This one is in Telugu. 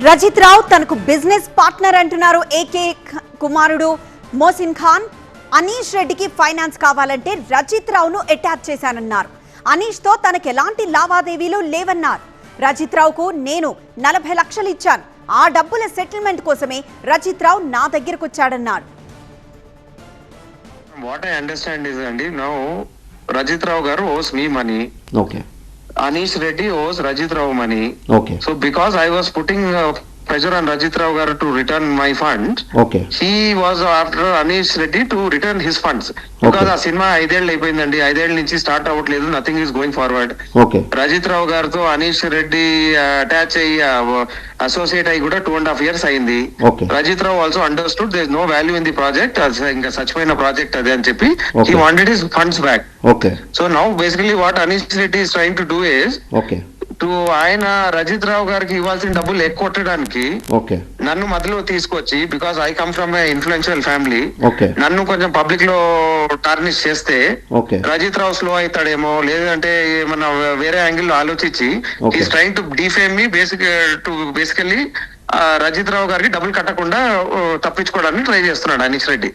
రజిత్ రావు తనకు బిజినెస్ పార్ట్నర్ అంటున్నారు ఏకే కుమారుడు మోసిన్ ఖాన్. అనీష్ రెడ్డికి ఫైనాన్స్ కావాలంటే రజిత్ రావును అటాచ్ చేశానన్నారు. అనీష్ తో తనకు ఎలాంటి లావాదేవీలు లేవన్నారు. రజిత్ రావుకు నేను 40 లక్షలు ఇచ్చాను, ఆ డబ్బుల సెటిల్మెంట్ కోసమే రజిత్ రావు నా దగ్గరకు వచ్చాడన్నారు. What I understand is, now Rajit Rao garu owes me money. Okay. Anish Reddy owes Rajit Rao money. Okay. So because I was putting pressure on Rajit Rao garu to return my funds, Okay. he was after Anish Reddy to return his funds. Because ఆ సినిమా 5 ఏళ్ళు అయిపోయిందండి, 5 ఏళ్ళ నుంచి స్టార్ట్ అవ్వట్లేదు, nothing is going forward. Okay. Rajith Rao గారితో అనీష్ రెడ్డి అటాచ్ అయ్యి అసోసియేట్ అయ్యి కూడా 2.5 years అయింది. Okay. Rajith Rao also understood there is no value in the project, ఇంకా చచ్చిపోయిన ప్రాజెక్ట్ అది అని చెప్పి Okay. he wanted his funds back. Okay. So now basically what Anish Reddy is trying to do is Okay. ఆయన రజిత్ రావు గారికి ఇవ్వాల్సిన డబ్బులు ఎక్కొట్టడానికి Okay. నన్ను మధ్యలో తీసుకొచ్చి, because I come from a influential family, Okay. నన్ను కొంచెం పబ్లిక్ లో టార్నిష్ చేస్తే Okay. రజిత్ రావు స్లో అవుతాడేమో, లేదంటే ఏమన్నా వేరే యాంగిల్ లో ఆలోచించి Okay. Is trying to defame me basically Rajith Rao గారికి డబ్బులు కట్టకుండా తప్పించుకోవడానికి ట్రై చేస్తున్నాడు అనీష్ రెడ్డి.